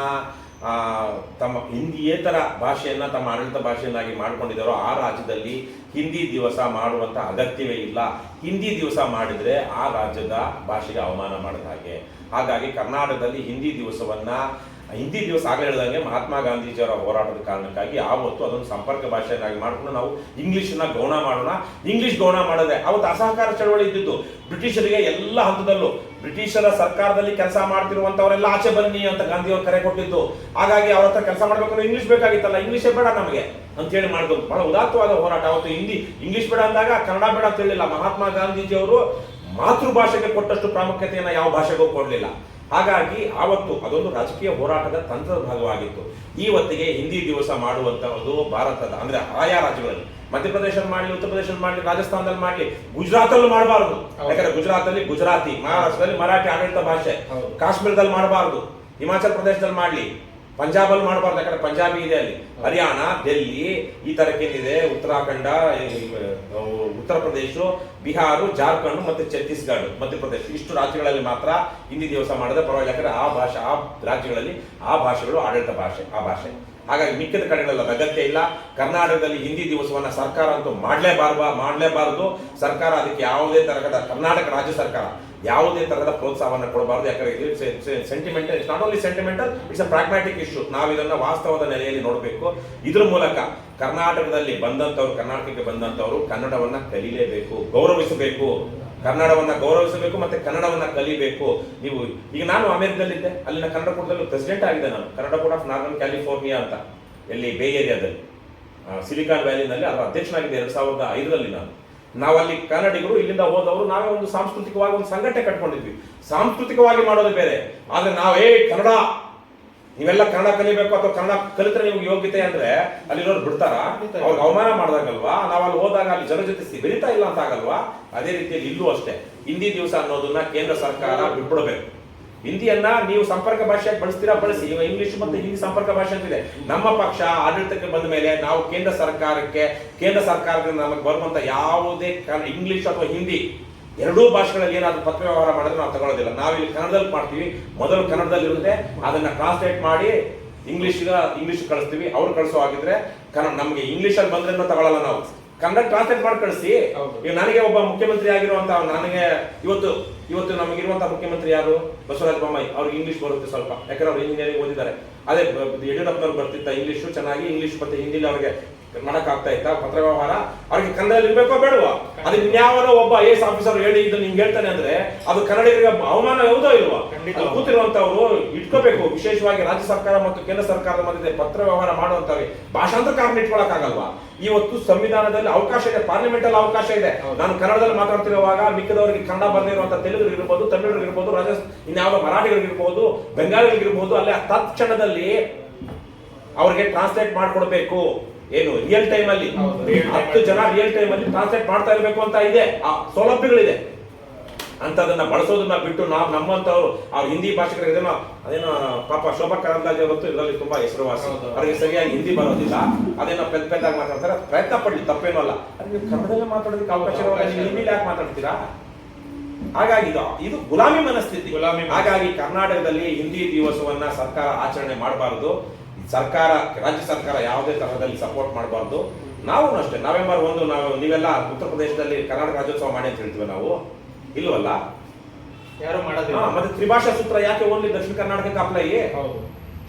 ತಮ್ಮ ಹಿಂದಿಯೇತರ ಭಾಷೆಯನ್ನ ತಮ್ಮ ಆಡಳಿತ ಭಾಷೆಯನ್ನಾಗಿ ಮಾಡ್ಕೊಂಡಿದ್ದಾರೋ ಆ ರಾಜ್ಯದಲ್ಲಿ ಹಿಂದಿ ದಿವಸ ಮಾಡುವಂತ ಅಗತ್ಯವೇ ಇಲ್ಲ. ಹಿಂದಿ ದಿವಸ ಮಾಡಿದ್ರೆ ಆ ರಾಜ್ಯದ ಭಾಷೆಗೆ ಅವಮಾನ ಮಾಡಿದ ಹಾಗೆ. ಹಾಗಾಗಿ ಕರ್ನಾಟಕದಲ್ಲಿ ಹಿಂದಿ ದಿವಸ ಆಗಲೇ ಹೇಳಿದಂಗೆ ಮಹಾತ್ಮ ಗಾಂಧೀಜಿಯವರ ಹೋರಾಟದ ಕಾರಣಕ್ಕಾಗಿ ಆವತ್ತು ಅದನ್ನು ಸಂಪರ್ಕ ಭಾಷೆಯನ್ನಾಗಿ ಮಾಡಿಕೊಂಡು ನಾವು ಇಂಗ್ಲಿಷ್ನ ಗೌಣ ಮಾಡೋಣ. ಇಂಗ್ಲಿಷ್ ಗೌಣ ಮಾಡಿದ್ರೆ ಅವತ್ತು ಅಸಹಕಾರ ಚಳವಳಿ ಇದ್ದಿದ್ದು. ಬ್ರಿಟಿಷರಿಗೆ ಎಲ್ಲ ಹಂತದಲ್ಲೂ ಬ್ರಿಟಿಷರ ಸರ್ಕಾರದಲ್ಲಿ ಕೆಲಸ ಮಾಡ್ತಿರುವಂತವರೆಲ್ಲ ಆಚೆ ಬನ್ನಿ ಅಂತ ಗಾಂಧಿಯವರು ಕರೆ ಕೊಟ್ಟಿದ್ದು. ಹಾಗಾಗಿ ಅವ್ರ ಹತ್ರ ಕೆಲಸ ಮಾಡ್ಬೇಕಂದ್ರೆ ಇಂಗ್ಲಿಷ್ ಬೇಕಾಗಿತ್ತಲ್ಲ, ಇಂಗ್ಲಿಷೇ ಬೇಡ ನಮಗೆ ಅಂತೇಳಿ ಮಾಡಿದ್ರು. ಬಹಳ ಉದಾತ್ತವಾದ ಹೋರಾಟ. ಅವತ್ತು ಇಂಗ್ಲಿಷ್ ಬೇಡ ಅಂದಾಗ ಕನ್ನಡ ಬೇಡ ಅಂತ ಹೇಳಿಲ್ಲ. ಮಹಾತ್ಮ ಗಾಂಧೀಜಿಯವರು ಮಾತೃಭಾಷೆಗೆ ಕೊಟ್ಟಷ್ಟು ಪ್ರಾಮುಖ್ಯತೆಯನ್ನು ಯಾವ ಭಾಷೆಗೂ ಕೊಡಲಿಲ್ಲ. ಹಾಗಾಗಿ ಆವತ್ತು ಅದೊಂದು ರಾಜಕೀಯ ಹೋರಾಟದ ತಂತ್ರದ ಭಾಗವಾಗಿತ್ತು. ಇವತ್ತಿಗೆ ಹಿಂದಿ ದಿವಸ ಮಾಡುವಂತಹದ್ದು ಭಾರತದ ಅಂದ್ರೆ ಆಯಾ ರಾಜ್ಯಗಳಲ್ಲಿ, ಮಧ್ಯಪ್ರದೇಶ ಮಾಡಲಿ, ಉತ್ತರ ಪ್ರದೇಶ ಮಾಡಲಿ, ರಾಜಸ್ಥಾನದಲ್ಲಿ ಮಾಡಲಿ, ಗುಜರಾತಲ್ಲೂ ಮಾಡಬಾರದು. ಯಾಕಂದ್ರೆ ಗುಜರಾತಲ್ಲಿ ಗುಜರಾತಿ, ಮಹಾರಾಷ್ಟ್ರದಲ್ಲಿ ಮರಾಠಿ ಆಡಳಿತ ಭಾಷೆ, ಕಾಶ್ಮೀರದಲ್ಲಿ ಮಾಡಬಾರದು, ಹಿಮಾಚಲ ಪ್ರದೇಶದಲ್ಲಿ ಮಾಡಲಿ, ಪಂಜಾಬಲ್ಲಿ ಮಾಡಬಾರ್ದು ಯಾಕಂದ್ರೆ ಪಂಜಾಬಿ ಇದೆ ಅಲ್ಲಿ, ಹರಿಯಾಣ, ಡೆಲ್ಲಿ ಈ ತರಕ್ಕೇನಿದೆ, ಉತ್ತರಾಖಂಡ, ಉತ್ತರ ಪ್ರದೇಶ, ಬಿಹಾರ, ಜಾರ್ಖಂಡ್ ಮತ್ತೆ ಛತ್ತೀಸ್ಗಢ, ಮಧ್ಯಪ್ರದೇಶ ಇಷ್ಟು ರಾಜ್ಯಗಳಲ್ಲಿ ಮಾತ್ರ ಹಿಂದಿ ದಿವಸ ಮಾಡಿದ್ರೆ ಪರವಾಗಿಲ್ಲ. ಯಾಕಂದ್ರೆ ಆ ರಾಜ್ಯಗಳಲ್ಲಿ ಆ ಭಾಷೆಗಳು ಆಡಳಿತ ಭಾಷೆ, ಆ ಭಾಷೆ. ಹಾಗಾಗಿ ಮಿಕ್ಕಿದ ಕಡೆಗಳೆಲ್ಲ ಅಗತ್ಯ ಇಲ್ಲ. ಕರ್ನಾಟಕದಲ್ಲಿ ಹಿಂದಿ ದಿವಸವನ್ನ ಸರ್ಕಾರ ಅಂತೂ ಮಾಡಲೇಬಾರದು. ಸರ್ಕಾರ ಅದಕ್ಕೆ ಯಾವುದೇ ತರಹದ, ಕರ್ನಾಟಕ ರಾಜ್ಯ ಸರ್ಕಾರ ಯಾವುದೇ ತರಹದ ಪ್ರೋತ್ಸಾಹವನ್ನು ಕೊಡಬಾರದು. ಯಾಕಂದ್ರೆ sentimental, it's not only sentimental, it's a pragmatic issue. ನಾವು ಇದನ್ನ ವಾಸ್ತವದ ನೆಲೆಯಲ್ಲಿ ನೋಡಬೇಕು. ಇದ್ರ ಮೂಲಕ ಕರ್ನಾಟಕಕ್ಕೆ ಬಂದಂತವರು ಕನ್ನಡವನ್ನ ಕಲಿಲೇಬೇಕು, ಗೌರವಿಸಬೇಕು, ಕನ್ನಡವನ್ನ ಗೌರವಿಸಬೇಕು ಮತ್ತೆ ಕನ್ನಡವನ್ನ ಕಲಿಬೇಕು. ನೀವು ಈಗ ನಾನು ಅಮೆರಿಕದಲ್ಲಿದ್ದೆ, ಅಲ್ಲಿನ ಕನ್ನಡ ಕೂಟದಲ್ಲಿ ಪ್ರೆಸಿಡೆಂಟ್ ಆಗಿದೆ ನಾನು, ಕನ್ನಡ ಕೂಟ ಆಫ್ ನಾರ್ದರ್ನ್ ಕ್ಯಾಲಿಫೋರ್ನಿಯಾ ಅಂತ, ಎಲ್ಲಿ ಬೇ ಏರಿಯಾದಲ್ಲಿ ಸಿಲಿಕಾನ್ ವ್ಯಾಲಿನಲ್ಲಿ ಅದರ ಅಧ್ಯಕ್ಷನಾಗಿದ್ದೆ 2005ರಲ್ಲಿ ನಾನು. ನಾವಲ್ಲಿ ಕನ್ನಡಿಗರು ಇಲ್ಲಿಂದ ಹೋದವರು ನಾವೇ ಒಂದು ಸಾಂಸ್ಕೃತಿಕವಾಗಿ ಒಂದು ಸಂಘಟನೆ ಕಟ್ಕೊಂಡಿದ್ವಿ. ಸಾಂಸ್ಕೃತಿಕವಾಗಿ ಮಾಡೋದು ಬೇರೆ, ಆದ್ರೆ ನಾವೇ ಕನ್ನಡ ನೀವೆಲ್ಲ ಕನ್ನಡ ಕಲಿಬೇಕು ಅಥವಾ ಕನ್ನಡ ಕಲಿತ್ರೆ ನಿಮ್ಗೆ ಯೋಗ್ಯತೆ ಅಂದ್ರೆ ಅಲ್ಲಿರೋರು ಬಿಡ್ತಾರ? ಅವ್ರಿಗೆ ಅವಮಾನ ಮಾಡ್ದಾಗಲ್ವಾ? ನಾವು ಅಲ್ಲಿ ಹೋದಾಗ ಅಲ್ಲಿ ಜನ ಜೊತೆ ಬೆರಿತಾ ಇಲ್ಲ ಅಂತ ಆಗಲ್ವಾ? ಅದೇ ರೀತಿಯಲ್ಲಿ ಇಲ್ಲೂ ಅಷ್ಟೇ ಹಿಂದಿ ದಿವಸ ಅನ್ನೋದನ್ನ ಕೇಂದ್ರ ಸರ್ಕಾರ ಬಿಟ್ಬಿಡ್ಬೇಕು. ಹಿಂದಿಯನ್ನ ನೀವು ಸಂಪರ್ಕ ಭಾಷೆಯಾಗಿ ಬಳಸ್ತೀರಾ ಬಳಸಿ. ಈಗ ಇಂಗ್ಲಿಷ್ ಮತ್ತು ಹಿಂದಿ ಸಂಪರ್ಕ ಭಾಷೆ ಅಂತಿದೆ. ನಮ್ಮ ಪಕ್ಷ ಆಡಳಿತಕ್ಕೆ ಬಂದ ಮೇಲೆ ನಾವು ಕೇಂದ್ರ ಸರ್ಕಾರದಿಂದ ನಮಗೆ ಬರುವಂತ ಯಾವುದೇ ಇಂಗ್ಲಿಷ್ ಅಥವಾ ಹಿಂದಿ ಎರಡೂ ಭಾಷೆಗಳಲ್ಲಿ ಏನಾದ್ರು ಪತ್ರ ವ್ಯವಹಾರ ಮಾಡಿದ್ರೆ ನಾವು ತಗೊಳ್ಳೋದಿಲ್ಲ. ನಾವು ಇಲ್ಲಿ ಕನ್ನಡದಲ್ಲಿ ಮಾಡ್ತೀವಿ. ಮೊದಲು ಕನ್ನಡದಲ್ಲಿ ಇರುತ್ತೆ, ಅದನ್ನ ಟ್ರಾನ್ಸ್ಲೇಟ್ ಮಾಡಿ ಇಂಗ್ಲಿಷ್ ಕಳಿಸ್ತೀವಿ. ಅವ್ರು ಕಳಿಸೋ ಆಗಿದ್ರೆ ನಮಗೆ ಇಂಗ್ಲಿಷಲ್ಲಿ ಬಂದ್ರೆ ತಗೊಳ್ಳಲ್ಲ, ನಾವು ಕನ್ನಡ ಟ್ರಾನ್ಸ್ಲೇಟ್ ಮಾಡಿ ಕಳಿಸಿ. ಈಗ ನನಗೆ ಒಬ್ಬ ಮುಖ್ಯಮಂತ್ರಿ ಆಗಿರುವಂತ ನನಗೆ ಇವತ್ತು ನಮಗಿರುವಂತ ಮುಖ್ಯಮಂತ್ರಿ ಯಾರು? ಬಸವರಾಜ ಬೊಮ್ಮಾಯಿ. ಅವ್ರಿಗೆ ಇಂಗ್ಲಿಷ್ ಬರುತ್ತೆ ಸ್ವಲ್ಪ, ಯಾಕಂದ್ರೆ ಅವ್ರು ಇಂಜಿನಿಯರಿಂಗ್ ಓದಿದ್ದಾರೆ. ಅದೇ ಯಡಿಯೂರಪ್ಪನವ್ರು ಬರ್ತಿತ್ತ ಇಂಗ್ಲಿಷ್ ಚೆನ್ನಾಗಿ, ಇಂಗ್ಲಿಷ್ ಮತ್ತೆ ಹಿಂದಿಲಿ ಅವ್ರಿಗೆ ಮಾಡಕ್ ಆಗ್ತಾ ಇತ್ತ ಪತ್ರ ವ್ಯವಹಾರ. ಅವ್ರಿಗೆ ಕನ್ನಡದಲ್ಲಿ ಇರ್ಬೇಕೋ ಬೇಡವಾ? ಅದಕ್ಕೆ ಇನ್ಯಾವನೋ ಒಬ್ಬ ಐಎಎಸ್ ಆಫೀಸರ್ ಹೇಳಿ ಇದು ನಿಮ್ಗೆ ಹೇಳ್ತಾನೆ ಅಂದ್ರೆ ಅದು ಕನ್ನಡಿಗರಿಗೆ ಅವಮಾನ ಯಾವುದೋ ಇಲ್ವಾ? ಕೂತಿರುವಂತವ್ರು ಇಟ್ಕೋಬೇಕು. ವಿಶೇಷವಾಗಿ ರಾಜ್ಯ ಸರ್ಕಾರ ಮತ್ತು ಕೇಂದ್ರ ಸರ್ಕಾರದ ಮಧ್ಯೆ ಪತ್ರ ವ್ಯವಹಾರ ಮಾಡುವಂತವ್ರಿಗೆ ಭಾಷಾಂತರಕಾರನ ಇಟ್ಕೊಳಕ್ ಆಗಲ್ವಾ? ಇವತ್ತು ಸಂವಿಧಾನದಲ್ಲಿ ಅವಕಾಶ ಇದೆ, ಪಾರ್ಲಿಮೆಂಟ್ ಅಲ್ಲಿ ಅವಕಾಶ ಇದೆ. ನಾನು ಕನ್ನಡದಲ್ಲಿ ಮಾತಾಡ್ತಿರುವಾಗ ಮಿಕ್ಕದವರಿಗೆ ಕನ್ನಡ ಬರದಿರುವಂತ ತೆಲುಗಿರ್ಬೋದು, ತಮಿಳರಿಗಿರ್ಬೋದು, ಇನ್ಯಾವುದೋ ಮರಾಠಿಗಳಿರ್ಬೋದು, ಬೆಂಗಾಲಿಗಳಿರ್ಬೋದು, ಅಲ್ಲಿ ತತ್ಕ್ಷಣದಲ್ಲಿ ಅವ್ರಿಗೆ ಟ್ರಾನ್ಸ್ಲೇಟ್ ಮಾಡ್ಕೊಡ್ಬೇಕು. ಏನು ರಿಯಲ್ ಟೈಮ್ ಅಲ್ಲಿ 10 ಜನ ರಿಯಲ್ ಟೈಮ್ ಅಲ್ಲಿ ಟ್ರಾನ್ಸ್ಲೇಟ್ ಮಾಡ್ತಾ ಇರಬೇಕು ಅಂತ ಇದೆ, ಆ ಸೌಲಭ್ಯಗಳಿದೆ. ಅಂತದನ್ನ ಬಳಸೋದನ್ನ ಬಿಟ್ಟು ನಾವು ನಮ್ಮಂತವ್ರು ಅವ್ರ ಹಿಂದಿ ಭಾಷೆಗಳಿಗೆ ಅದೇನೋ ಪಾಪ ಶೋಭಾ ಕರಂದ್ಲಾಜೆ ಅವತ್ತು ಇದರಲ್ಲಿ ತುಂಬಾ ಹೆಸರುವಾಸಿ. ಅವ್ರಿಗೆ ಸರಿಯಾಗಿ ಹಿಂದಿ ಬರೋದಿಲ್ಲ, ಅದೇನೋ ಪೆದ್ದಾಗಿ ಮಾತಾಡ್ತಾರೆ. ಪ್ರಯತ್ನ ಪಡ್ಲಿ, ತಪ್ಪೇನೋ ಅಲ್ಲ. ನೀವು ಕನ್ನಡದಲ್ಲೇ ಮಾತಾಡೋದಕ್ಕೆ ಅವಕಾಶ ಹಿಂದಿಲಿ ಯಾಕೆ ಮಾತಾಡ್ತೀರಾ? ಹಾಗಾಗಿ ಇದು ಗುಲಾಮಿ ಮನಸ್ಥಿತಿ. ಹಾಗಾಗಿ ಕರ್ನಾಟಕದಲ್ಲಿ ಹಿಂದಿ ದಿವಸವನ್ನ ಸರ್ಕಾರ ಆಚರಣೆ ಮಾಡಬಾರದು. ರಾಜ್ಯ ಸರ್ಕಾರ ಯಾವುದೇ ತರಹದಲ್ಲಿ ಸಪೋರ್ಟ್ ಮಾಡಬಾರ್ದು. ನಾವು ಅಷ್ಟೇ ನವೆಂಬರ್ 1 ನೀವೆಲ್ಲ ಉತ್ತರ ಪ್ರದೇಶದಲ್ಲಿ ಕರ್ನಾಟಕ ರಾಜ್ಯೋತ್ಸವ ಮಾಡಿ ಅಂತ ಹೇಳ್ತೀವಿ, ನಾವು ಇಲ್ವಲ್ಲ, ಯಾರು ಮಾಡೋದಿಲ್ಲ. ಮತ್ತೆ ತ್ರಿಭಾಷಾ ಸೂತ್ರ ಯಾಕೆ ಓನ್ಲಿ ದಕ್ಷಿಣ ಕರ್ನಾಟಕಕ್ಕೆ ಅಪ್ಲೈ?